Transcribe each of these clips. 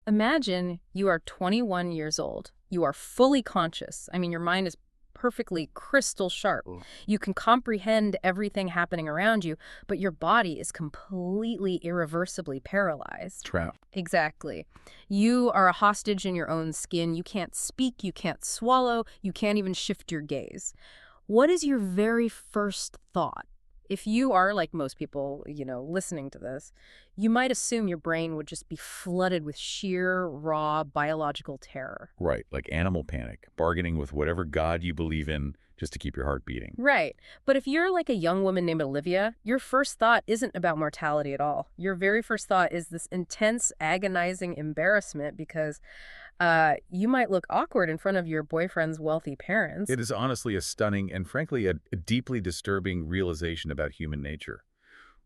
Imagine you are 21 years old. You are fully conscious. I mean, your mind is perfectly crystal sharp. You can comprehend everything happening around you, but your body is completely irreversibly paralyzed. Trap. Exactly. You are a hostage in your own skin. You can't speak, you can't swallow, you can't even shift your gaze. What is your very first thought? If you are, like most people, listening to this, you might assume your brain would just be flooded with sheer, raw, biological terror. Right, like animal panic, bargaining with whatever god you believe in just to keep your heart beating. Right. But if you're like a young woman named Olivia, your first thought isn't about mortality at all. Your very first thought is this intense, agonizing embarrassment because you might look awkward in front of your boyfriend's wealthy parents. It is honestly a stunning and frankly a deeply disturbing realization about human nature.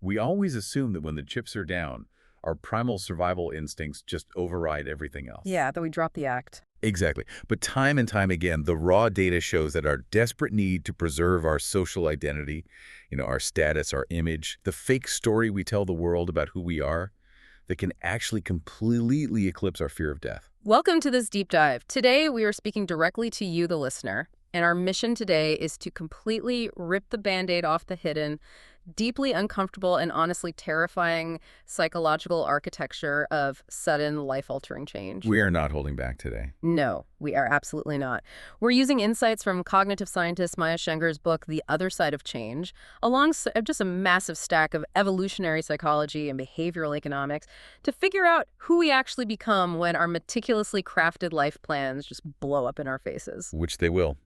We always assume that when the chips are down, our primal survival instincts just override everything else. Yeah, that we drop the act. Exactly. But time and time again, the raw data shows that our desperate need to preserve our social identity, our status, our image, the fake story we tell the world about who we are, that can actually completely eclipse our fear of death. Welcome to this deep dive. Today, we are speaking directly to you, the listener. And our mission today is to completely rip the Band-Aid off the hidden, deeply uncomfortable and honestly terrifying psychological architecture of sudden life-altering change. We are not holding back today. No, we are absolutely not. We're using insights from cognitive scientist Maya Shankar's book, The Other Side of Change, alongside just a massive stack of evolutionary psychology and behavioral economics to figure out who we actually become when our meticulously crafted life plans just blow up in our faces. Which they will.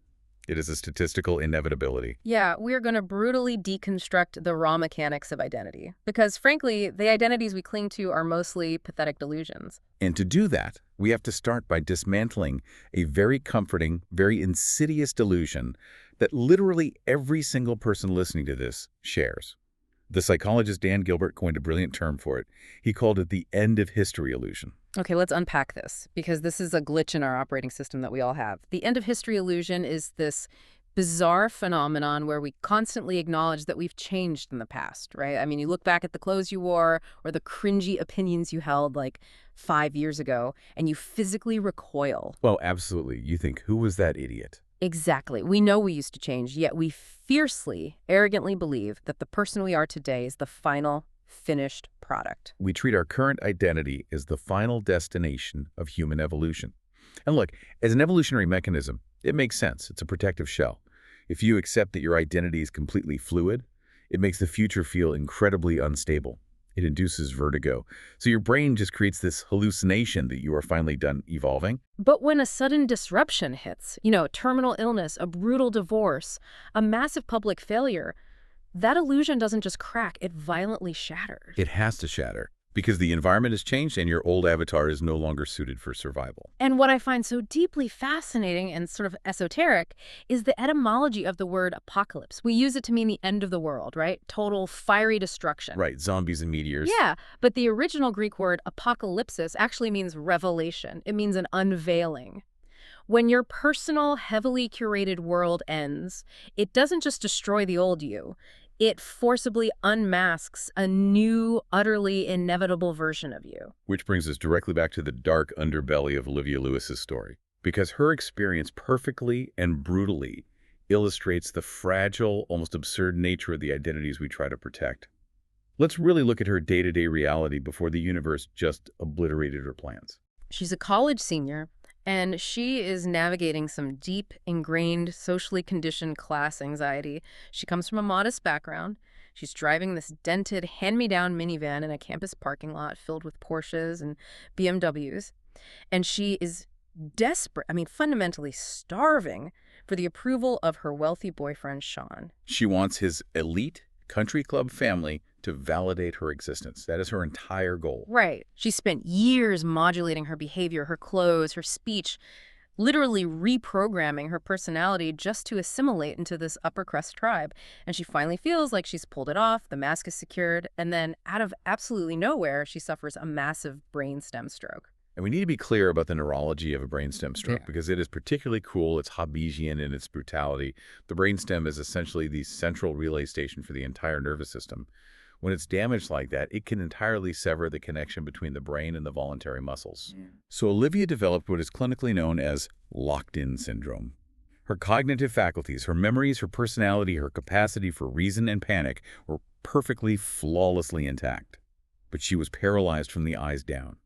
It is a statistical inevitability. Yeah, we're going to brutally deconstruct the raw mechanics of identity. Because, frankly, the identities we cling to are mostly pathetic delusions. And to do that, we have to start by dismantling a very comforting, very insidious delusion that literally every single person listening to this shares. The psychologist Dan Gilbert coined a brilliant term for it. He called it the end of history illusion. Okay, let's unpack this, because this is a glitch in our operating system that we all have. The end of history illusion is this bizarre phenomenon where we constantly acknowledge that we've changed in the past, right? I mean, you look back at the clothes you wore or the cringy opinions you held like 5 years ago, and you physically recoil. Well, absolutely. You think, who was that idiot? Exactly. We know we used to change, yet we fiercely, arrogantly believe that the person we are today is the final, finished product. We treat our current identity as the final destination of human evolution. And look, as an evolutionary mechanism, it makes sense. It's a protective shell. If you accept that your identity is completely fluid, it makes the future feel incredibly unstable. It induces vertigo. So your brain just creates this hallucination that you are finally done evolving. But when a sudden disruption hits, terminal illness, a brutal divorce, a massive public failure, that illusion doesn't just crack, it violently shatters. It has to shatter because the environment has changed and your old avatar is no longer suited for survival. And what I find so deeply fascinating and sort of esoteric is the etymology of the word apocalypse. We use it to mean the end of the world, right? Total fiery destruction. Right, zombies and meteors. Yeah, but the original Greek word apocalypsis actually means revelation. It means an unveiling. When your personal, heavily curated world ends, it doesn't just destroy the old you. It forcibly unmasks a new, utterly inevitable version of you. Which brings us directly back to the dark underbelly of Olivia Lewis's story. Because her experience perfectly and brutally illustrates the fragile, almost absurd nature of the identities we try to protect. Let's really look at her day-to-day reality before the universe just obliterated her plans. She's a college senior, and she is navigating some deep, ingrained, socially conditioned class anxiety. She comes from a modest background. She's driving this dented, hand-me-down minivan in a campus parking lot filled with Porsches and BMWs. And she is desperate, fundamentally starving for the approval of her wealthy boyfriend, Sean. She wants his elite country club family to validate her existence. That is her entire goal. Right. She spent years modulating her behavior, her clothes, her speech, literally reprogramming her personality just to assimilate into this upper crust tribe. And she finally feels like she's pulled it off, the mask is secured, and then out of absolutely nowhere, she suffers a massive brainstem stroke. And we need to be clear about the neurology of a brainstem stroke because it is particularly cruel. It's Hobbesian in its brutality. The brainstem is essentially the central relay station for the entire nervous system. When it's damaged like that, it can entirely sever the connection between the brain and the voluntary muscles. Yeah. So Olivia developed what is clinically known as locked-in syndrome. Her cognitive faculties, her memories, her personality, her capacity for reason and panic were perfectly, flawlessly intact. But she was paralyzed from the eyes down.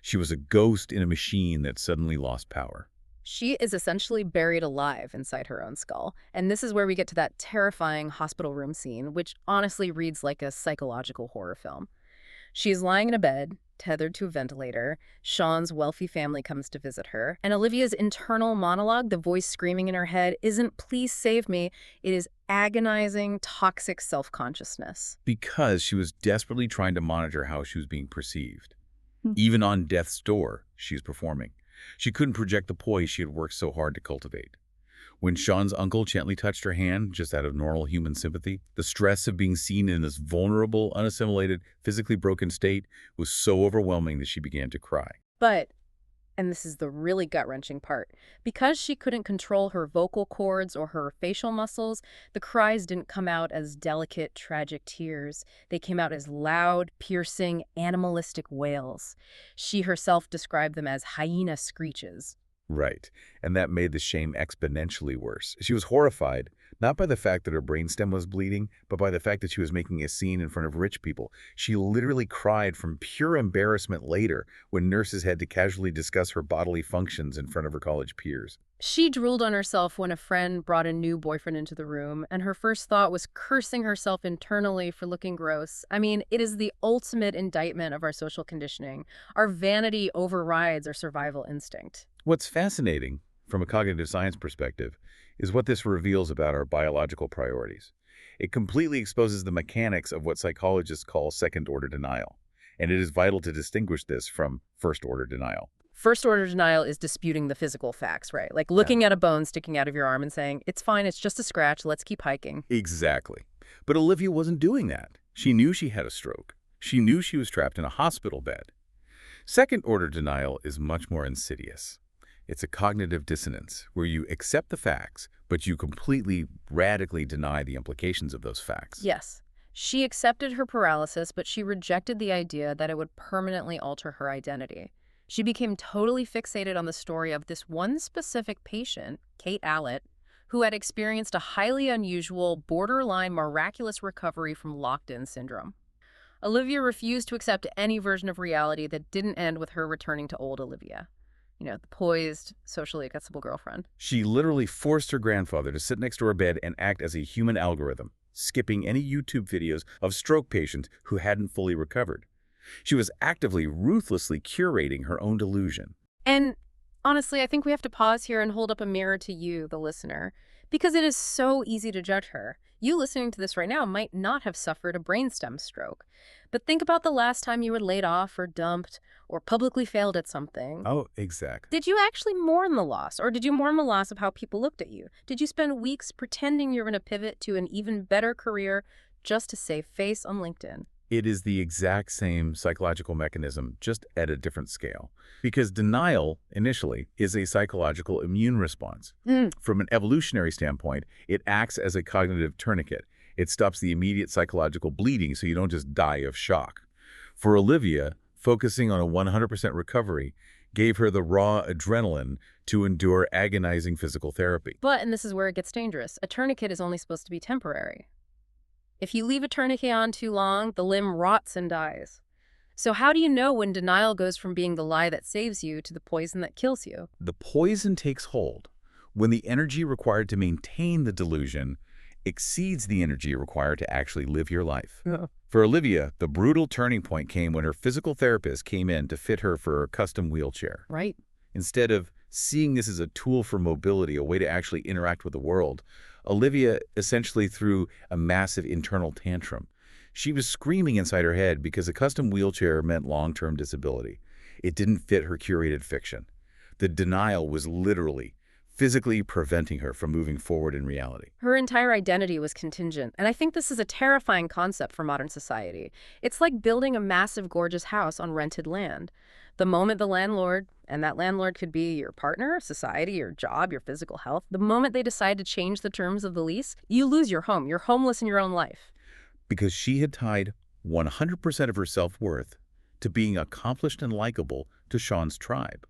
She was a ghost in a machine that suddenly lost power. She is essentially buried alive inside her own skull. And this is where we get to that terrifying hospital room scene, which honestly reads like a psychological horror film. She's lying in a bed, tethered to a ventilator. Sean's wealthy family comes to visit her. And Olivia's internal monologue, the voice screaming in her head, isn't "please save me." It is agonizing, toxic self-consciousness. Because she was desperately trying to monitor how she was being perceived. Even on death's door, she was performing. She couldn't project the poise she had worked so hard to cultivate. When Sean's uncle gently touched her hand, just out of normal human sympathy, the stress of being seen in this vulnerable, unassimilated, physically broken state was so overwhelming that she began to cry. But, and this is the really gut-wrenching part, because she couldn't control her vocal cords or her facial muscles, the cries didn't come out as delicate, tragic tears. They came out as loud, piercing, animalistic wails. She herself described them as hyena screeches. Right, and that made the shame exponentially worse. She was horrified, not by the fact that her brainstem was bleeding, but by the fact that she was making a scene in front of rich people. She literally cried from pure embarrassment later when nurses had to casually discuss her bodily functions in front of her college peers. She drooled on herself when a friend brought a new boyfriend into the room, and her first thought was cursing herself internally for looking gross. I mean, it is the ultimate indictment of our social conditioning. Our vanity overrides our survival instinct. What's fascinating, from a cognitive science perspective, is what this reveals about our biological priorities. It completely exposes the mechanics of what psychologists call second-order denial, and it is vital to distinguish this from first-order denial. First-order denial is disputing the physical facts, right? Like looking at a bone sticking out of your arm and saying, "It's fine, it's just a scratch, let's keep hiking." Exactly. But Olivia wasn't doing that. She knew she had a stroke. She knew she was trapped in a hospital bed. Second-order denial is much more insidious. It's a cognitive dissonance where you accept the facts, but you completely, radically deny the implications of those facts. Yes. She accepted her paralysis, but she rejected the idea that it would permanently alter her identity. She became totally fixated on the story of this one specific patient, Kate Allett, who had experienced a highly unusual, borderline miraculous recovery from locked-in syndrome. Olivia refused to accept any version of reality that didn't end with her returning to old Olivia. You know, the poised, socially accessible girlfriend. She literally forced her grandfather to sit next to her bed and act as a human algorithm, skipping any YouTube videos of stroke patients who hadn't fully recovered. She was actively, ruthlessly curating her own delusion. And honestly, I think we have to pause here and hold up a mirror to you, the listener, because it is so easy to judge her. You listening to this right now might not have suffered a brainstem stroke, but think about the last time you were laid off or dumped or publicly failed at something. Oh, exactly. Did you actually mourn the loss, or did you mourn the loss of how people looked at you? Did you spend weeks pretending you're going to pivot to an even better career just to save face on LinkedIn? It is the exact same psychological mechanism, just at a different scale. Because denial, initially, is a psychological immune response. From an evolutionary standpoint, it acts as a cognitive tourniquet. It stops the immediate psychological bleeding so you don't just die of shock. For Olivia, focusing on a 100% recovery gave her the raw adrenaline to endure agonizing physical therapy. But, and this is where it gets dangerous, a tourniquet is only supposed to be temporary. If you leave a tourniquet on too long, the limb rots and dies. So how do you know when denial goes from being the lie that saves you to the poison that kills you? The poison takes hold when the energy required to maintain the delusion exceeds the energy required to actually live your life. Yeah. For Olivia, the brutal turning point came when her physical therapist came in to fit her for a custom wheelchair. Right. Instead of seeing this as a tool for mobility, a way to actually interact with the world, Olivia essentially threw a massive internal tantrum. She was screaming inside her head because a custom wheelchair meant long-term disability. It didn't fit her curated fiction. The denial was literally, physically preventing her from moving forward in reality. Her entire identity was contingent, and I think this is a terrifying concept for modern society. It's like building a massive, gorgeous house on rented land. The moment the landlord, and that landlord could be your partner, society, your job, your physical health, the moment they decide to change the terms of the lease, you lose your home. You're homeless in your own life. Because she had tied 100% of her self-worth to being accomplished and likable to Sean's tribe.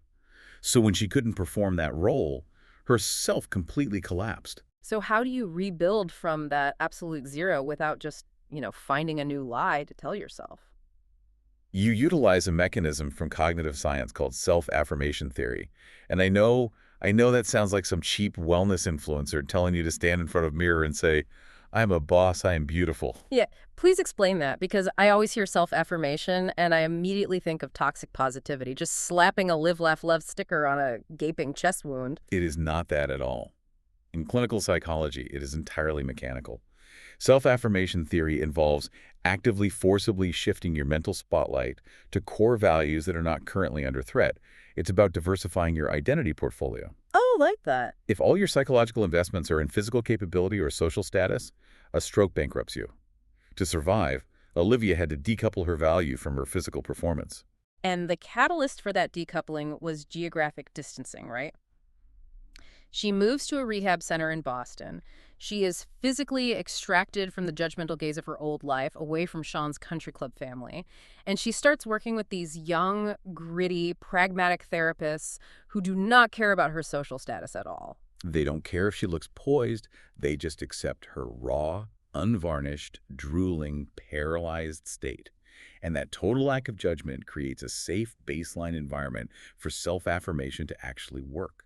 So when she couldn't perform that role, her self completely collapsed. So how do you rebuild from that absolute zero without just, finding a new lie to tell yourself? You utilize a mechanism from cognitive science called self-affirmation theory. And I know that sounds like some cheap wellness influencer telling you to stand in front of a mirror and say, "I'm a boss, I am beautiful." Yeah, please explain that because I always hear self-affirmation and I immediately think of toxic positivity, just slapping a live, laugh, love sticker on a gaping chest wound. It is not that at all. In clinical psychology, it is entirely mechanical. Self-affirmation theory involves actively, forcibly shifting your mental spotlight to core values that are not currently under threat. It's about diversifying your identity portfolio. Oh, like that. If all your psychological investments are in physical capability or social status, a stroke bankrupts you. To survive, Olivia had to decouple her value from her physical performance. And the catalyst for that decoupling was geographic distancing, right? She moves to a rehab center in Boston. She is physically extracted from the judgmental gaze of her old life, away from Sean's country club family. And she starts working with these young, gritty, pragmatic therapists who do not care about her social status at all. They don't care if she looks poised, they just accept her raw, unvarnished, drooling, paralyzed state. And that total lack of judgment creates a safe baseline environment for self-affirmation to actually work.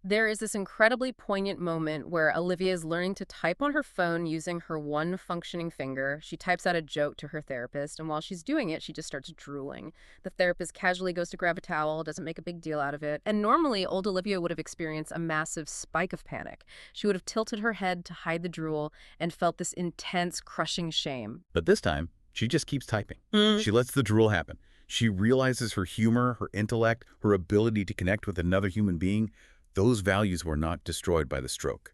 There is this incredibly poignant moment where Olivia is learning to type on her phone using her one functioning finger. She types out a joke to her therapist, and while she's doing it, she just starts drooling. The therapist casually goes to grab a towel, doesn't make a big deal out of it, and normally old Olivia would have experienced a massive spike of panic. She would have tilted her head to hide the drool and felt this intense, crushing shame. But this time, she just keeps typing. She lets the drool happen. She realizes her humor, her intellect, her ability to connect with another human being. Those values were not destroyed by the stroke.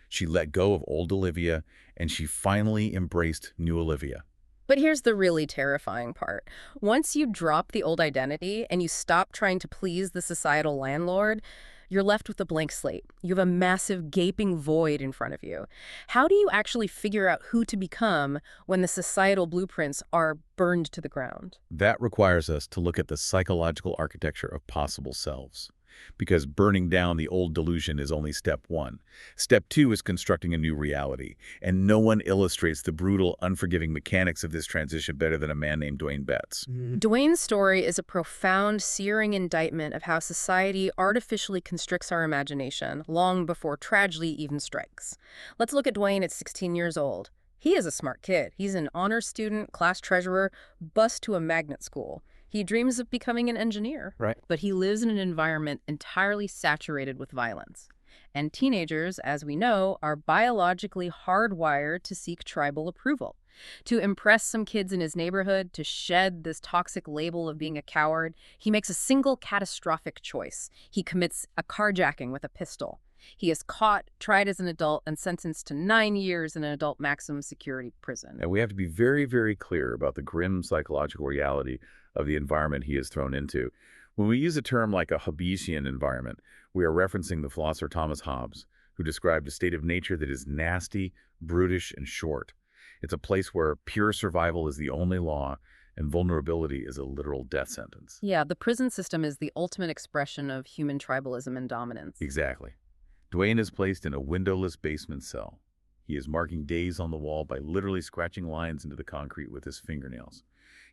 She let go of old Olivia, and she finally embraced new Olivia. But here's the really terrifying part. Once you drop the old identity and you stop trying to please the societal landlord, you're left with a blank slate. You have a massive gaping void in front of you. How do you actually figure out who to become when the societal blueprints are burned to the ground? That requires us to look at the psychological architecture of possible selves. Because burning down the old delusion is only step one. Step two is constructing a new reality, and no one illustrates the brutal, unforgiving mechanics of this transition better than a man named Dwayne Betts. Dwayne's story is a profound, searing indictment of how society artificially constricts our imagination long before tragedy even strikes. Let's look at Dwayne at 16 years old. He is a smart kid. He's an honors student, class treasurer, bused to a magnet school. He dreams of becoming an engineer, Right. but he lives in an environment entirely saturated with violence. And teenagers, as we know, are biologically hardwired to seek tribal approval. To impress some kids in his neighborhood, to shed this toxic label of being a coward, he makes a single catastrophic choice. He commits a carjacking with a pistol. He is caught, tried as an adult, and sentenced to 9 years in an adult maximum security prison. And we have to be very, very clear about the grim psychological reality of the environment he is thrown into. When we use a term like a Hobbesian environment, we are referencing the philosopher Thomas Hobbes, who described a state of nature that is nasty, brutish, and short. It's a place where pure survival is the only law and vulnerability is a literal death sentence. Yeah, the prison system is the ultimate expression of human tribalism and dominance. Exactly. Dwayne is placed in a windowless basement cell. He is marking days on the wall by literally scratching lines into the concrete with his fingernails.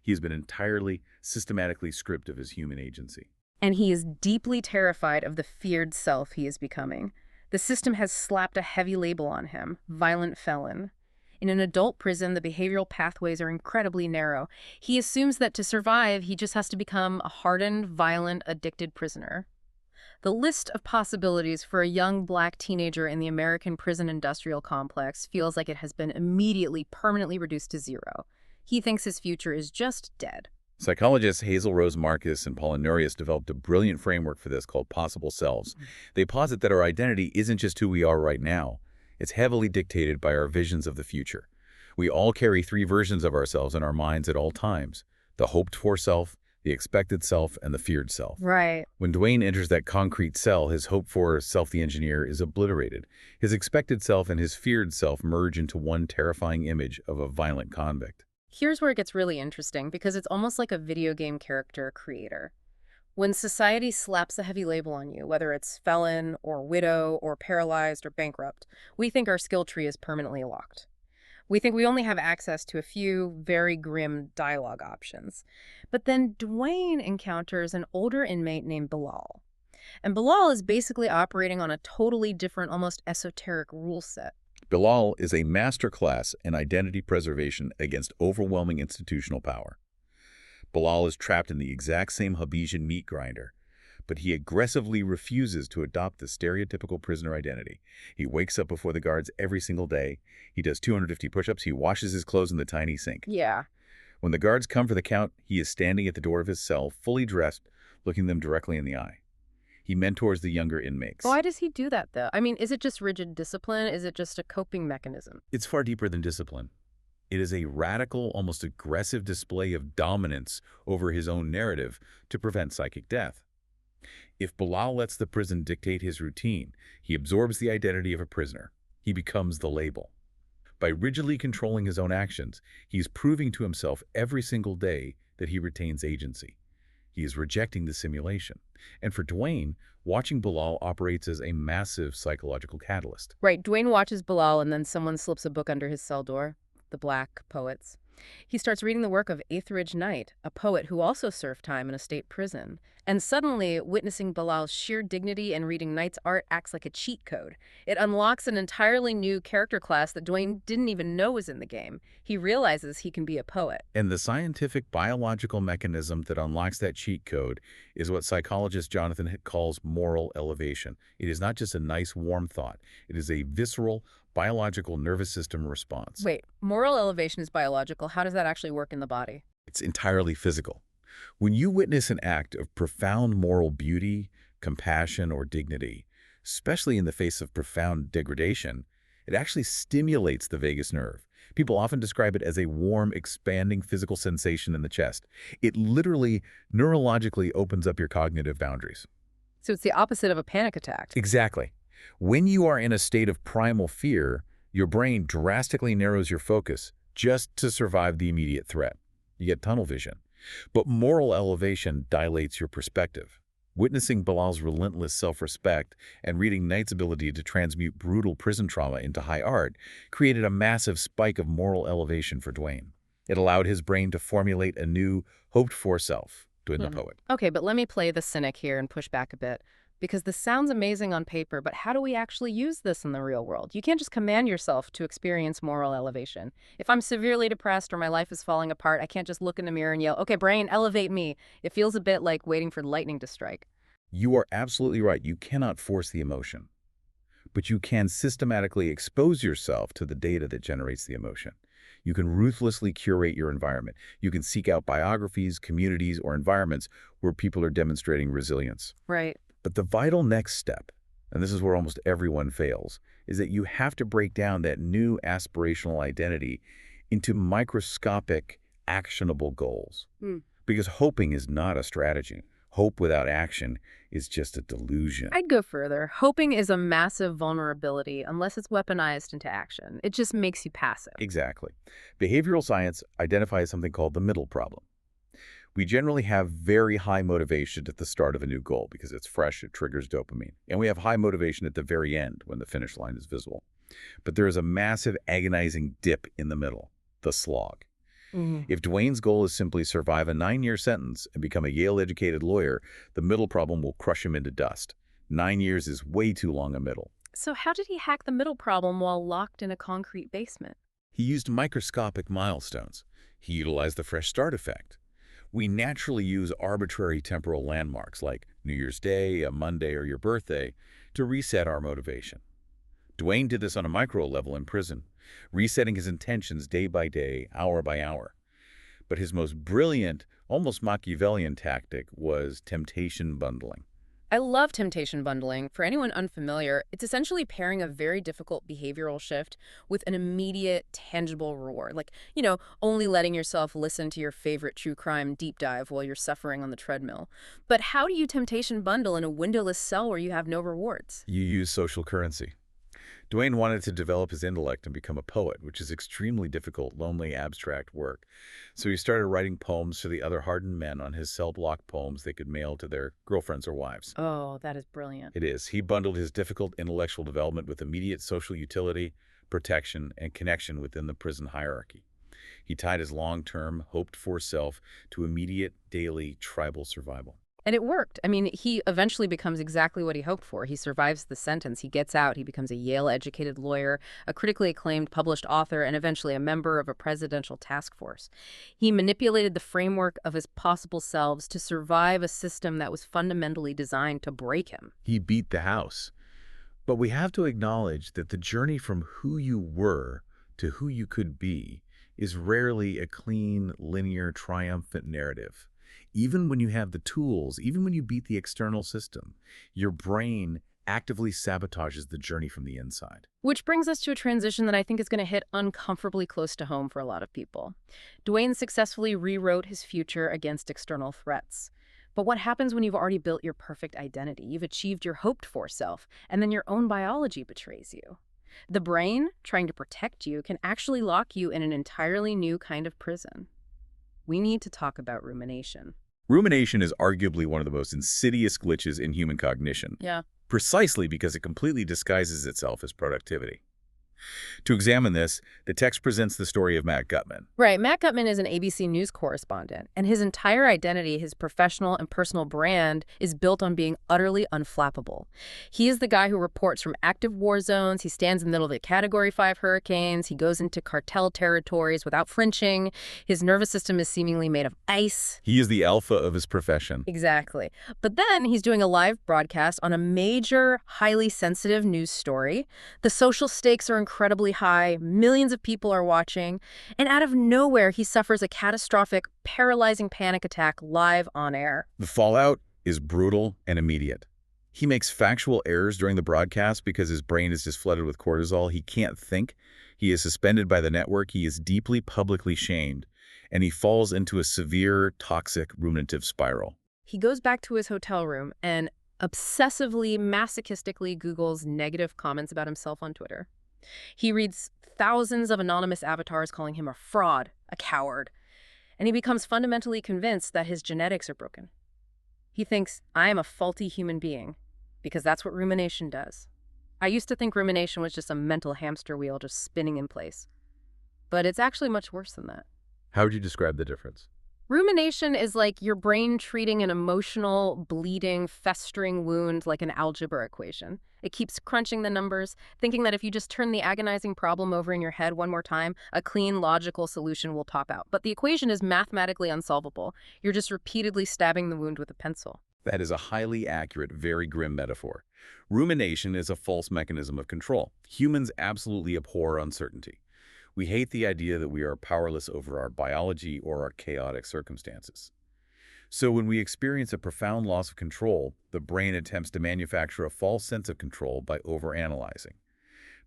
He has been entirely, systematically stripped of his human agency. And he is deeply terrified of the feared self he is becoming. The system has slapped a heavy label on him, violent felon. In an adult prison, the behavioral pathways are incredibly narrow. He assumes that to survive, he just has to become a hardened, violent, addicted prisoner. The list of possibilities for a young black teenager in the American prison industrial complex feels like it has been immediately, permanently reduced to zero. He thinks his future is just dead. Psychologists Hazel Rose Marcus and Paula Nurius developed a brilliant framework for this called possible selves. They posit that our identity isn't just who we are right now. It's heavily dictated by our visions of the future. We all carry 3 versions of ourselves in our minds at all times: the hoped-for self, the expected self, and the feared self. Right. When Dwayne enters that concrete cell, his hoped-for self, the engineer, is obliterated. His expected self and his feared self merge into one terrifying image of a violent convict. Here's where it gets really interesting because it's almost like a video game character creator. When society slaps a heavy label on you, whether it's felon or widow or paralyzed or bankrupt, we think our skill tree is permanently locked. We think we only have access to a few very grim dialogue options. But then Dwayne encounters an older inmate named Bilal. And Bilal is basically operating on a totally different, almost esoteric rule set. Bilal is a masterclass in identity preservation against overwhelming institutional power. Bilal is trapped in the exact same Habesian meat grinder, but he aggressively refuses to adopt the stereotypical prisoner identity. He wakes up before the guards every single day. He does 250 push-ups. He washes his clothes in the tiny sink. Yeah. When the guards come for the count, he is standing at the door of his cell, fully dressed, looking them directly in the eye. He mentors the younger inmates. Why does he do that, though? I mean, is it just rigid discipline? Is it just a coping mechanism? It's far deeper than discipline. It is a radical, almost aggressive display of dominance over his own narrative to prevent psychic death. If Bilal lets the prison dictate his routine, he absorbs the identity of a prisoner. He becomes the label. By rigidly controlling his own actions, he is proving to himself every single day that he retains agency. He is rejecting the simulation. And for Dwayne, watching Bilal operates as a massive psychological catalyst. Right, Dwayne watches Bilal and then someone slips a book under his cell door, The Black Poets. He starts reading the work of Etheridge Knight, a poet who also served time in a state prison. And suddenly, witnessing Bilal's sheer dignity and reading Knight's art acts like a cheat code. It unlocks an entirely new character class that Dwayne didn't even know was in the game. He realizes he can be a poet. And the scientific biological mechanism that unlocks that cheat code is what psychologist Jonathan Hitt calls moral elevation. It is not just a nice, warm thought. It is a visceral, biological nervous system response. Wait, moral elevation is biological. How does that actually work in the body? It's entirely physical. When you witness an act of profound moral beauty, compassion, or dignity, especially in the face of profound degradation, it actually stimulates the vagus nerve. People often describe it as a warm, expanding physical sensation in the chest. It literally, neurologically opens up your cognitive boundaries. So it's the opposite of a panic attack. Exactly. When you are in a state of primal fear, your brain drastically narrows your focus just to survive the immediate threat. You get tunnel vision. But moral elevation dilates your perspective. Witnessing Bilal's relentless self-respect and reading Knight's ability to transmute brutal prison trauma into high art created a massive spike of moral elevation for Dwayne. It allowed his brain to formulate a new, hoped-for self, Dwayne the poet. Okay, but let me play the cynic here and push back a bit. Because this sounds amazing on paper, but how do we actually use this in the real world? You can't just command yourself to experience moral elevation. If I'm severely depressed or my life is falling apart, I can't just look in the mirror and yell, okay, brain, elevate me. It feels a bit like waiting for lightning to strike. You are absolutely right. You cannot force the emotion. But you can systematically expose yourself to the data that generates the emotion. You can ruthlessly curate your environment. You can seek out biographies, communities, or environments where people are demonstrating resilience. Right. But the vital next step, and this is where almost everyone fails, is that you have to break down that new aspirational identity into microscopic, actionable goals. Because hoping is not a strategy. Hope without action is just a delusion. I'd go further. Hoping is a massive vulnerability unless it's weaponized into action. It just makes you passive. Exactly. Behavioral science identifies something called the middle problem. We generally have very high motivation at the start of a new goal because it's fresh, it triggers dopamine. And we have high motivation at the very end when the finish line is visible. But there is a massive agonizing dip in the middle, the slog. If Dwayne's goal is simply survive a 9-year sentence and become a Yale-educated lawyer, the middle problem will crush him into dust. 9 years is way too long a middle. So how did he hack the middle problem while locked in a concrete basement? He used microscopic milestones. He utilized the fresh start effect. We naturally use arbitrary temporal landmarks like New Year's Day, a Monday, or your birthday to reset our motivation. Dwayne did this on a micro level in prison, resetting his intentions day by day, hour by hour. But his most brilliant, almost Machiavellian tactic was temptation bundling. I love temptation bundling. For anyone unfamiliar, it's essentially pairing a very difficult behavioral shift with an immediate, tangible reward. Like, only letting yourself listen to your favorite true crime deep dive while you're suffering on the treadmill. But how do you temptation bundle in a windowless cell where you have no rewards? You use social currency. Duane wanted to develop his intellect and become a poet, which is extremely difficult, lonely, abstract work. So he started writing poems to the other hardened men on his cell-block poems they could mail to their girlfriends or wives. Oh, that is brilliant. It is. He bundled his difficult intellectual development with immediate social utility, protection, and connection within the prison hierarchy. He tied his long-term, hoped-for self to immediate, daily, tribal survival. And it worked. I mean, he eventually becomes exactly what he hoped for. He survives the sentence. He gets out. He becomes a Yale-educated lawyer, a critically acclaimed published author, and eventually a member of a presidential task force. He manipulated the framework of his possible selves to survive a system that was fundamentally designed to break him. He beat the house. But we have to acknowledge that the journey from who you were to who you could be is rarely a clean, linear, triumphant narrative. Even when you have the tools, even when you beat the external system, your brain actively sabotages the journey from the inside. Which brings us to a transition that I think is going to hit uncomfortably close to home for a lot of people. Duane successfully rewrote his future against external threats. But what happens when you've already built your perfect identity? You've achieved your hoped-for self, and then your own biology betrays you. The brain, trying to protect you, can actually lock you in an entirely new kind of prison. We need to talk about rumination. Rumination is arguably one of the most insidious glitches in human cognition, Yeah. precisely because it completely disguises itself as productivity. To examine this, the text presents the story of Matt Gutman. Right. Matt Gutman is an ABC News correspondent, and his entire identity, his professional and personal brand, is built on being utterly unflappable. He is the guy who reports from active war zones. He stands in the middle of the Category 5 hurricanes. He goes into cartel territories without flinching. His nervous system is seemingly made of ice. He is the alpha of his profession. Exactly. But then he's doing a live broadcast on a major, highly sensitive news story. The social stakes are incredibly high. Millions of people are watching. And out of nowhere, he suffers a catastrophic, paralyzing panic attack live on air. The fallout is brutal and immediate. He makes factual errors during the broadcast because his brain is just flooded with cortisol. He can't think. He is suspended by the network. He is deeply publicly shamed. And he falls into a severe, toxic, ruminative spiral. He goes back to his hotel room and obsessively, masochistically Googles negative comments about himself on Twitter. He reads thousands of anonymous avatars calling him a fraud, a coward, and he becomes fundamentally convinced that his genetics are broken. He thinks, I am a faulty human being, because that's what rumination does. I used to think rumination was just a mental hamster wheel just spinning in place. But it's actually much worse than that. How would you describe the difference? Rumination is like your brain treating an emotional, bleeding, festering wound like an algebra equation. It keeps crunching the numbers, thinking that if you just turn the agonizing problem over in your head one more time, a clean, logical solution will pop out. But the equation is mathematically unsolvable. You're just repeatedly stabbing the wound with a pencil. That is a highly accurate, very grim metaphor. Rumination is a false mechanism of control. Humans absolutely abhor uncertainty. We hate the idea that we are powerless over our biology or our chaotic circumstances. So when we experience a profound loss of control, the brain attempts to manufacture a false sense of control by overanalyzing.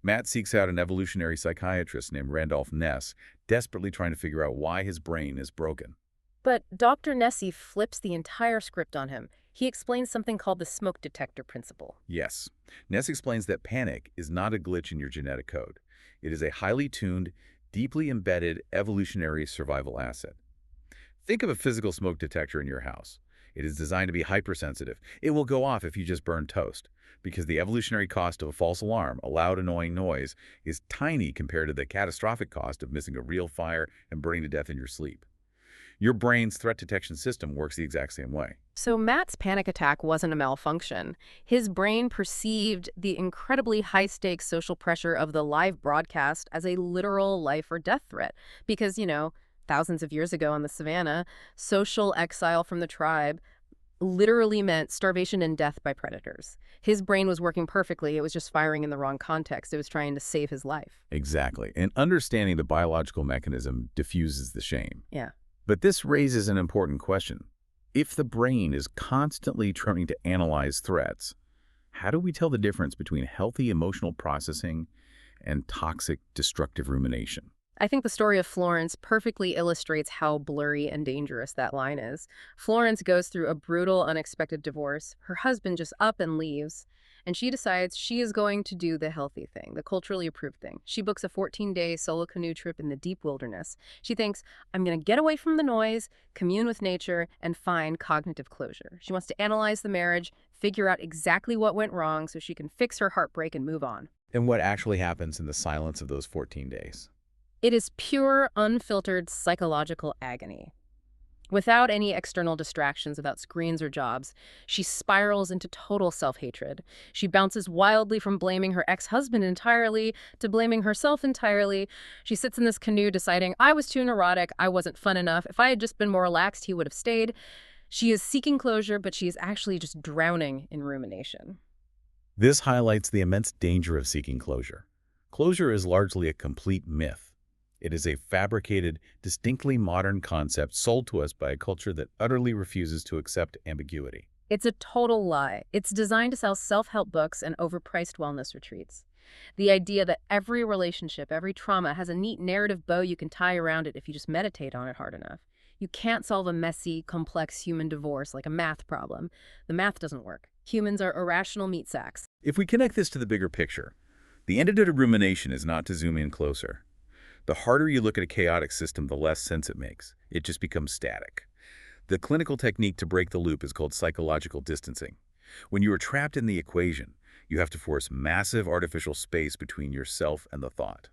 Matt seeks out an evolutionary psychiatrist named Randolph Ness, desperately trying to figure out why his brain is broken. But Dr. Nessie flips the entire script on him. He explains something called the smoke detector principle. Yes, Ness explains that panic is not a glitch in your genetic code. It is a highly tuned, deeply embedded evolutionary survival asset. Think of a physical smoke detector in your house. It is designed to be hypersensitive. It will go off if you just burn toast, because the evolutionary cost of a false alarm, a loud, annoying noise, is tiny compared to the catastrophic cost of missing a real fire and burning to death in your sleep. Your brain's threat detection system works the exact same way. So Matt's panic attack wasn't a malfunction. His brain perceived the incredibly high-stakes social pressure of the live broadcast as a literal life or death threat. Because, thousands of years ago on the savannah, social exile from the tribe literally meant starvation and death by predators. His brain was working perfectly. It was just firing in the wrong context. It was trying to save his life. Exactly. And understanding the biological mechanism diffuses the shame. Yeah. But this raises an important question. If the brain is constantly trying to analyze threats, how do we tell the difference between healthy emotional processing and toxic, destructive rumination? I think the story of Florence perfectly illustrates how blurry and dangerous that line is. Florence goes through a brutal, unexpected divorce. Her husband just up and leaves, and she decides she is going to do the healthy thing, the culturally approved thing. She books a 14-day solo canoe trip in the deep wilderness. She thinks, I'm going to get away from the noise, commune with nature, and find cognitive closure. She wants to analyze the marriage, figure out exactly what went wrong so she can fix her heartbreak and move on. And what actually happens in the silence of those 14 days? It is pure, unfiltered psychological agony. Without any external distractions, without screens or jobs, she spirals into total self-hatred. She bounces wildly from blaming her ex-husband entirely to blaming herself entirely. She sits in this canoe deciding, I was too neurotic, I wasn't fun enough. If I had just been more relaxed, he would have stayed. She is seeking closure, but she is actually just drowning in rumination. This highlights the immense danger of seeking closure. Closure is largely a complete myth. It is a fabricated, distinctly modern concept sold to us by a culture that utterly refuses to accept ambiguity. It's a total lie. It's designed to sell self-help books and overpriced wellness retreats. The idea that every relationship, every trauma has a neat narrative bow you can tie around it if you just meditate on it hard enough. You can't solve a messy, complex human divorce like a math problem. The math doesn't work. Humans are irrational meat sacks. If we connect this to the bigger picture, the antidote of rumination is not to zoom in closer. The harder you look at a chaotic system, the less sense it makes. It just becomes static. The clinical technique to break the loop is called psychological distancing. When you are trapped in the equation, you have to force massive artificial space between yourself and the thought.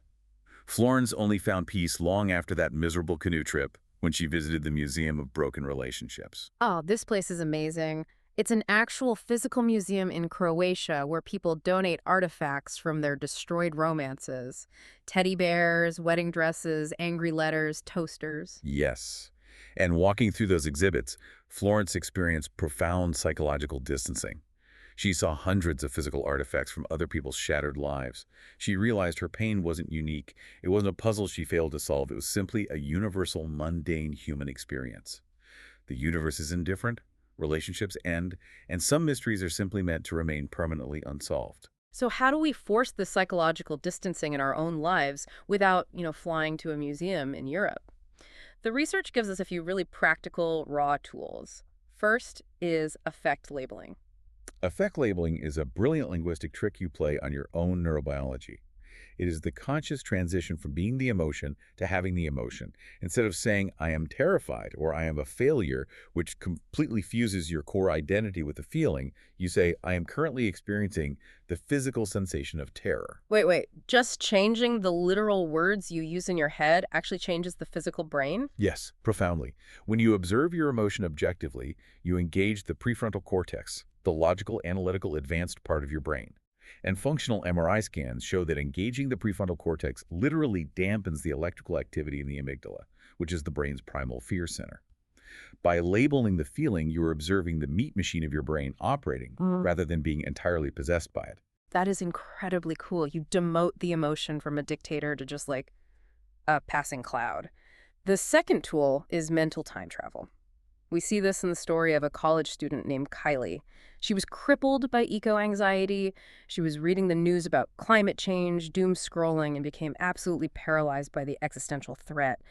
Florence only found peace long after that miserable canoe trip when she visited the Museum of Broken Relationships. Oh, this place is amazing. It's an actual physical museum in Croatia where people donate artifacts from their destroyed romances. Teddy bears, wedding dresses, angry letters, toasters. Yes. And walking through those exhibits, Florence experienced profound psychological distancing. She saw hundreds of physical artifacts from other people's shattered lives. She realized her pain wasn't unique. It wasn't a puzzle she failed to solve. It was simply a universal, mundane human experience. The universe is indifferent, relationships end, and some mysteries are simply meant to remain permanently unsolved. So how do we force this psychological distancing in our own lives without, flying to a museum in Europe? The research gives us a few really practical, raw tools. First is affect labeling. Affect labeling is a brilliant linguistic trick you play on your own neurobiology. It is the conscious transition from being the emotion to having the emotion. Instead of saying, I am terrified or I am a failure, which completely fuses your core identity with the feeling, you say, I am currently experiencing the physical sensation of terror. Wait. Just changing the literal words you use in your head actually changes the physical brain? Yes, profoundly. When you observe your emotion objectively, you engage the prefrontal cortex, the logical, analytical, advanced part of your brain. And functional MRI scans show that engaging the prefrontal cortex literally dampens the electrical activity in the amygdala, which is the brain's primal fear center. By labeling the feeling, you're observing the meat machine of your brain operating rather than being entirely possessed by it. That is incredibly cool. You demote the emotion from a dictator to just like a passing cloud. The second tool is mental time travel. We see this in the story of a college student named Kylie. She was crippled by eco-anxiety. She was reading the news about climate change, doom scrolling, and became absolutely paralyzed by the existential threat.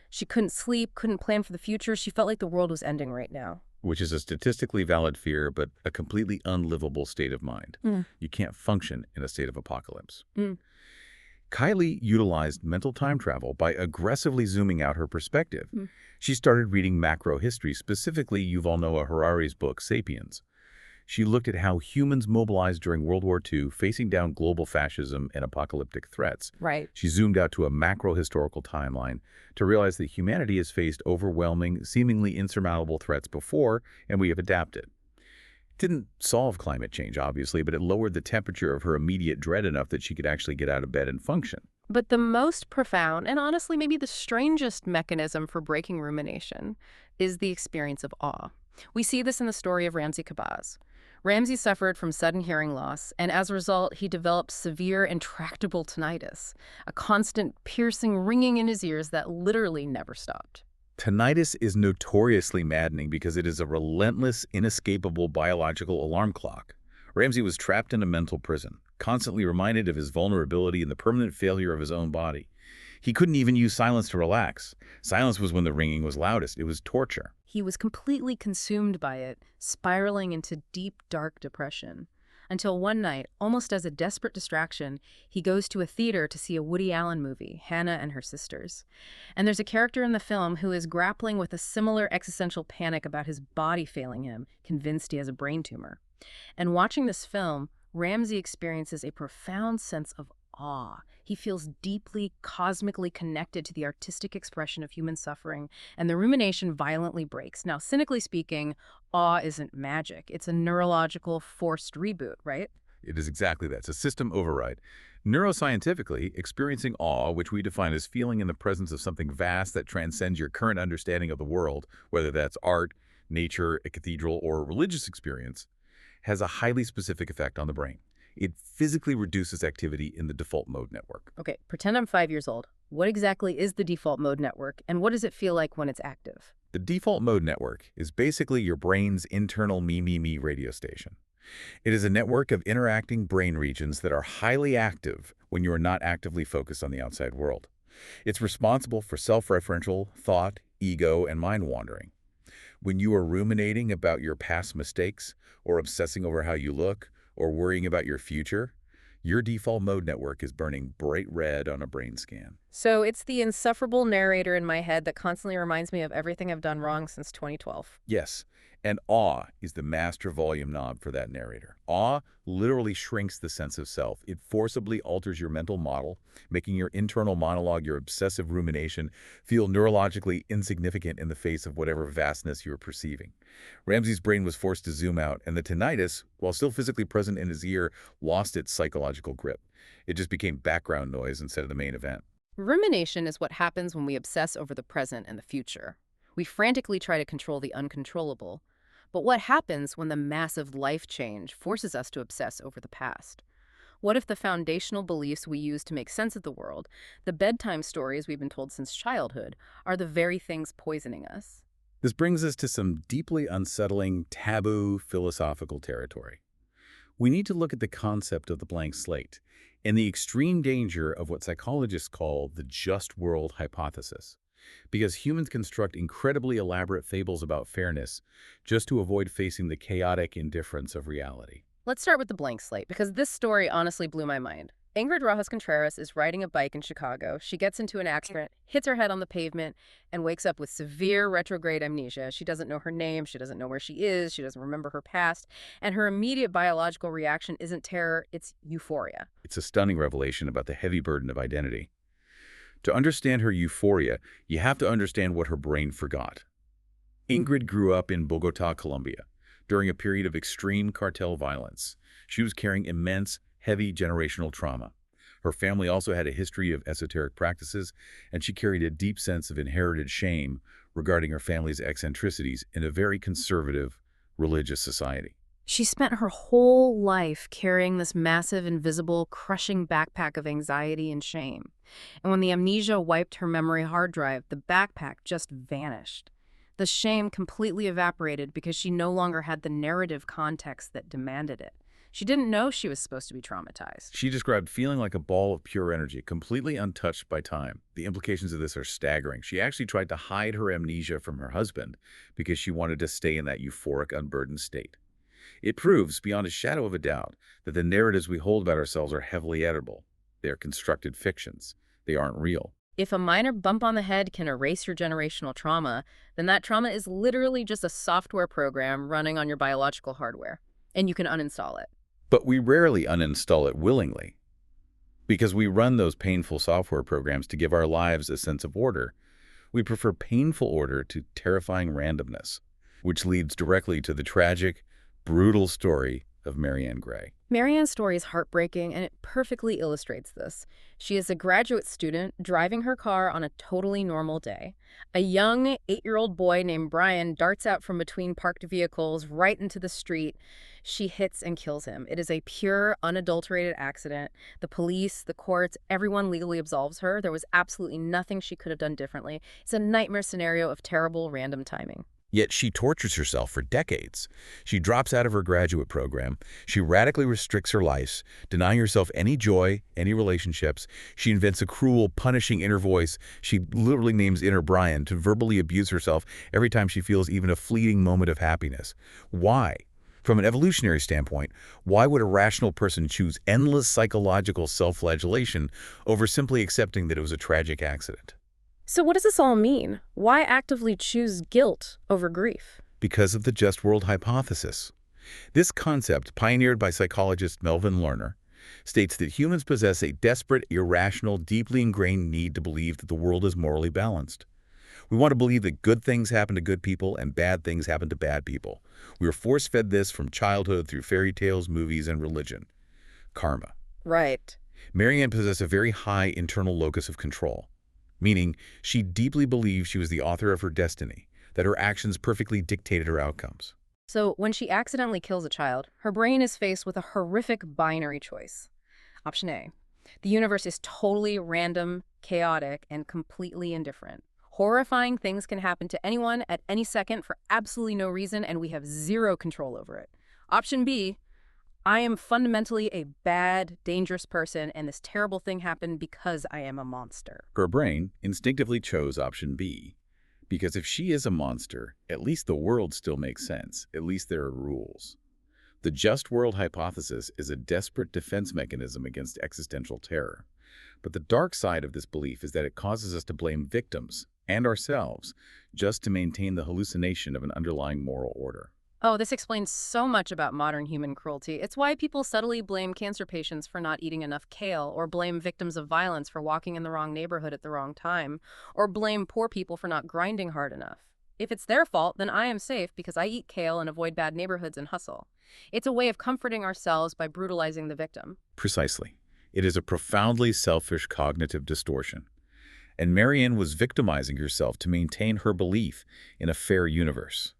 She couldn't sleep, couldn't plan for the future. She felt like the world was ending right now. Which is a statistically valid fear, but a completely unlivable state of mind. You can't function in a state of apocalypse. Kylie utilized mental time travel by aggressively zooming out her perspective. She started reading macro history, specifically Yuval Noah Harari's book, Sapiens. She looked at how humans mobilized during World War II, facing down global fascism and apocalyptic threats. Right. She zoomed out to a macro historical timeline to realize that humanity has faced overwhelming, seemingly insurmountable threats before, and we have adapted. It didn't solve climate change, obviously, but it lowered the temperature of her immediate dread enough that she could actually get out of bed and function. But the most profound, and honestly maybe the strangest mechanism for breaking rumination, is the experience of awe. We see this in the story of Ramzi Kabaz. Ramzi suffered from sudden hearing loss, and as a result, he developed severe intractable tinnitus, a constant piercing ringing in his ears that literally never stopped. Tinnitus is notoriously maddening because it is a relentless, inescapable biological alarm clock. Ramzi was trapped in a mental prison, constantly reminded of his vulnerability and the permanent failure of his own body. He couldn't even use silence to relax. Silence was when the ringing was loudest. It was torture. He was completely consumed by it, spiraling into deep, dark depression. Until one night, almost as a desperate distraction, he goes to a theater to see a Woody Allen movie, Hannah and Her Sisters. And there's a character in the film who is grappling with a similar existential panic about his body failing him, convinced he has a brain tumor. And watching this film, Ramsey experiences a profound sense of awe. He feels deeply, cosmically connected to the artistic expression of human suffering, and the rumination violently breaks. Now, cynically speaking, awe isn't magic. It's a neurological forced reboot, right? It is exactly that. It's a system override. Neuroscientifically, experiencing awe, which we define as feeling in the presence of something vast that transcends your current understanding of the world, whether that's art, nature, a cathedral, or a religious experience, has a highly specific effect on the brain. It physically reduces activity in the default mode network. Okay, pretend I'm 5 years old. What exactly is the default mode network, and what does it feel like when it's active? The default mode network is basically your brain's internal me radio station. It is a network of interacting brain regions that are highly active when you are not actively focused on the outside world. It's responsible for self-referential thought, ego, and mind wandering. When you are ruminating about your past mistakes, or obsessing over how you look, or worrying about your future, your default mode network is burning bright red on a brain scan. So it's the insufferable narrator in my head that constantly reminds me of everything I've done wrong since 2012. Yes, and awe is the master volume knob for that narrator. Awe literally shrinks the sense of self. It forcibly alters your mental model, making your internal monologue, your obsessive rumination, feel neurologically insignificant in the face of whatever vastness you are perceiving. Ramsey's brain was forced to zoom out, and the tinnitus, while still physically present in his ear, lost its psychological grip. It just became background noise instead of the main event. Rumination is what happens when we obsess over the present and the future. We frantically try to control the uncontrollable. But what happens when the massive life change forces us to obsess over the past? What if the foundational beliefs we use to make sense of the world, the bedtime stories we've been told since childhood, are the very things poisoning us? This brings us to some deeply unsettling, taboo philosophical territory. We need to look at the concept of the blank slate and the extreme danger of what psychologists call the just world hypothesis. Because humans construct incredibly elaborate fables about fairness just to avoid facing the chaotic indifference of reality. Let's start with the blank slate, because this story honestly blew my mind. Ingrid Rojas Contreras is riding a bike in Chicago. She gets into an accident, hits her head on the pavement, and wakes up with severe retrograde amnesia. She doesn't know her name, she doesn't know where she is, she doesn't remember her past, and her immediate biological reaction isn't terror, it's euphoria. It's a stunning revelation about the heavy burden of identity. To understand her euphoria, you have to understand what her brain forgot. Ingrid grew up in Bogota, Colombia, during a period of extreme cartel violence. She was carrying immense, heavy generational trauma. Her family also had a history of esoteric practices, and she carried a deep sense of inherited shame regarding her family's eccentricities in a very conservative, religious society. She spent her whole life carrying this massive, invisible, crushing backpack of anxiety and shame. And when the amnesia wiped her memory hard drive, the backpack just vanished. The shame completely evaporated because she no longer had the narrative context that demanded it. She didn't know she was supposed to be traumatized. She described feeling like a ball of pure energy, completely untouched by time. The implications of this are staggering. She actually tried to hide her amnesia from her husband because she wanted to stay in that euphoric, unburdened state. It proves, beyond a shadow of a doubt, that the narratives we hold about ourselves are heavily editable. They are constructed fictions. They aren't real. If a minor bump on the head can erase your generational trauma, then that trauma is literally just a software program running on your biological hardware, and you can uninstall it. But we rarely uninstall it willingly, because we run those painful software programs to give our lives a sense of order. We prefer painful order to terrifying randomness, which leads directly to the tragic, brutal story of Marianne Gray. Marianne's story is heartbreaking, and it perfectly illustrates this. She is a graduate student driving her car on a totally normal day. A young 8-year-old boy named Brian darts out from between parked vehicles right into the street. She hits and kills him. It is a pure, unadulterated accident. The police, the courts, everyone legally absolves her. There was absolutely nothing she could have done differently. It's a nightmare scenario of terrible, random timing. Yet she tortures herself for decades. She drops out of her graduate program. She radically restricts her life, denying herself any joy, any relationships. She invents a cruel, punishing inner voice she literally names Inner Brian to verbally abuse herself every time she feels even a fleeting moment of happiness. Why? From an evolutionary standpoint, why would a rational person choose endless psychological self-flagellation over simply accepting that it was a tragic accident? So what does this all mean? Why actively choose guilt over grief? Because of the just world hypothesis. This concept, pioneered by psychologist Melvin Lerner, states that humans possess a desperate, irrational, deeply ingrained need to believe that the world is morally balanced. We want to believe that good things happen to good people and bad things happen to bad people. We are force-fed this from childhood through fairy tales, movies, and religion. Karma. Right. Marianne possessed a very high internal locus of control, meaning she deeply believed she was the author of her destiny, that her actions perfectly dictated her outcomes. So when she accidentally kills a child, her brain is faced with a horrific binary choice. Option A. The universe is totally random, chaotic, and completely indifferent. Horrifying things can happen to anyone at any second for absolutely no reason, and we have zero control over it. Option B. I am fundamentally a bad, dangerous person, and this terrible thing happened because I am a monster. Her brain instinctively chose option B, because if she is a monster, at least the world still makes sense. At least there are rules. The just world hypothesis is a desperate defense mechanism against existential terror. But the dark side of this belief is that it causes us to blame victims and ourselves just to maintain the hallucination of an underlying moral order. Oh, this explains so much about modern human cruelty. It's why people subtly blame cancer patients for not eating enough kale, or blame victims of violence for walking in the wrong neighborhood at the wrong time, or blame poor people for not grinding hard enough. If it's their fault, then I am safe because I eat kale and avoid bad neighborhoods and hustle. It's a way of comforting ourselves by brutalizing the victim. Precisely. It is a profoundly selfish cognitive distortion. And Marianne was victimizing herself to maintain her belief in a fair universe.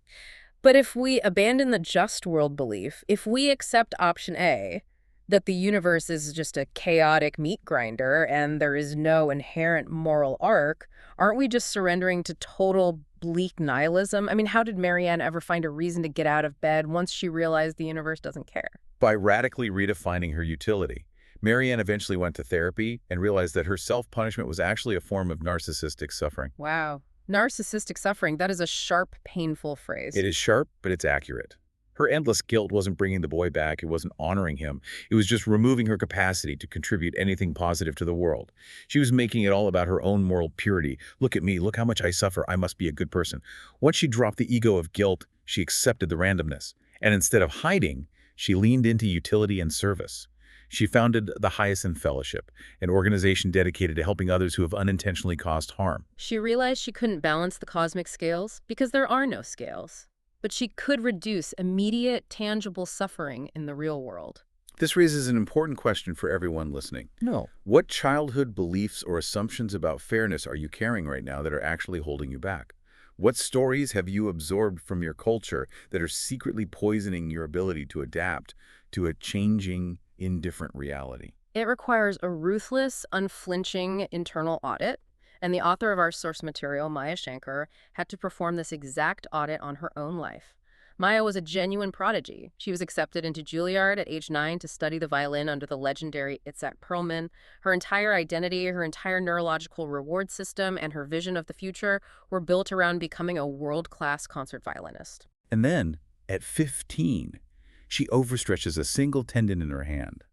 But if we abandon the just world belief, if we accept option A, that the universe is just a chaotic meat grinder and there is no inherent moral arc, aren't we just surrendering to total bleak nihilism? I mean, how did Marianne ever find a reason to get out of bed once she realized the universe doesn't care? By radically redefining her utility, Marianne eventually went to therapy and realized that her self-punishment was actually a form of narcissistic suffering. Wow. Narcissistic suffering, that is a sharp, painful phrase. It is sharp, but it's accurate. Her endless guilt wasn't bringing the boy back. It wasn't honoring him. It was just removing her capacity to contribute anything positive to the world. She was making it all about her own moral purity. Look at me. Look how much I suffer. I must be a good person. Once she dropped the ego of guilt, she accepted the randomness. And instead of hiding, she leaned into utility and service. She founded the Hyacinth Fellowship, an organization dedicated to helping others who have unintentionally caused harm. She realized she couldn't balance the cosmic scales because there are no scales. But she could reduce immediate, tangible suffering in the real world. This raises an important question for everyone listening. No. What childhood beliefs or assumptions about fairness are you carrying right now that are actually holding you back? What stories have you absorbed from your culture that are secretly poisoning your ability to adapt to a changing, indifferent reality? It requires a ruthless, unflinching internal audit, and the author of our source material, Maya Shankar, had to perform this exact audit on her own life. Maya was a genuine prodigy. She was accepted into Juilliard at age 9 to study the violin under the legendary Itzhak Perlman. Her entire identity, her entire neurological reward system, and her vision of the future were built around becoming a world-class concert violinist. And then, at 15, she overstretches a single tendon in her hand,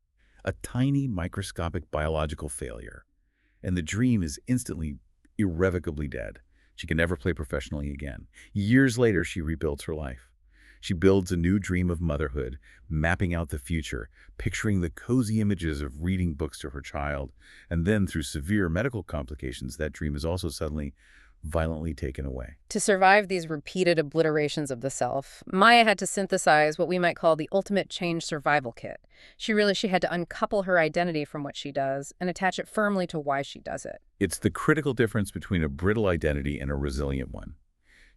a tiny microscopic biological failure, and the dream is instantly, irrevocably dead. She can never play professionally again. Years later, she rebuilds her life. She builds a new dream of motherhood, mapping out the future, picturing the cozy images of reading books to her child, and then through severe medical complications, that dream is also suddenly violently taken away. To survive these repeated obliterations of the self, Maya had to synthesize what we might call the ultimate change survival kit. She had to uncouple her identity from what she does and attach it firmly to why she does it. It's the critical difference between a brittle identity and a resilient one.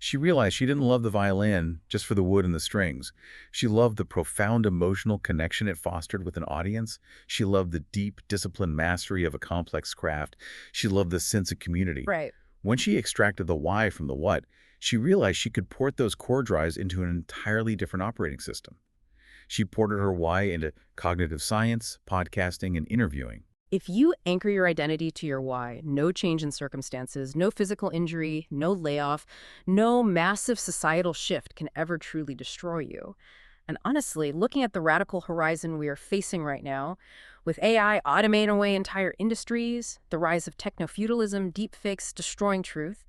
She realized she didn't love the violin just for the wood and the strings. She loved the profound emotional connection it fostered with an audience. She loved the deep, disciplined mastery of a complex craft. She loved the sense of community. Right. When she extracted the why from the what, She realized she could port those core drives into an entirely different operating system. She ported her why into cognitive science, podcasting, and interviewing. If you anchor your identity to your why, no change in circumstances, no physical injury, no layoff, no massive societal shift can ever truly destroy you. And honestly, looking at the radical horizon we are facing right now, with AI automating away entire industries, the rise of techno-feudalism, deepfakes destroying truth,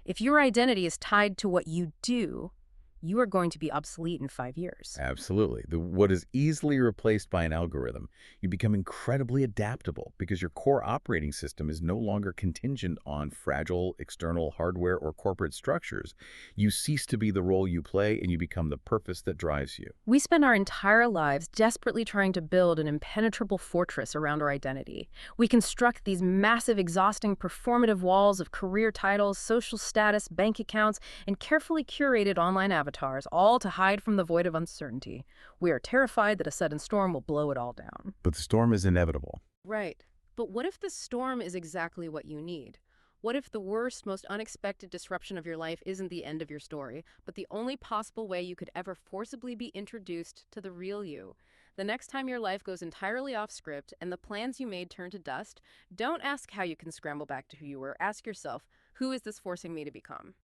if your identity is tied to what you do, you are going to be obsolete in 5 years. Absolutely. What is easily replaced by an algorithm, you become incredibly adaptable because your core operating system is no longer contingent on fragile external hardware or corporate structures. You cease to be the role you play and you become the purpose that drives you. We spend our entire lives desperately trying to build an impenetrable fortress around our identity. We construct these massive, exhausting, performative walls of career titles, social status, bank accounts, and carefully curated online avatars, all to hide from the void of uncertainty. We are terrified that a sudden storm will blow it all down. But the storm is inevitable. Right. But what if the storm is exactly what you need? What if the worst, most unexpected disruption of your life isn't the end of your story, but the only possible way you could ever forcibly be introduced to the real you? The next time your life goes entirely off script and the plans you made turn to dust, don't ask how you can scramble back to who you were. Ask yourself, who is this forcing me to become?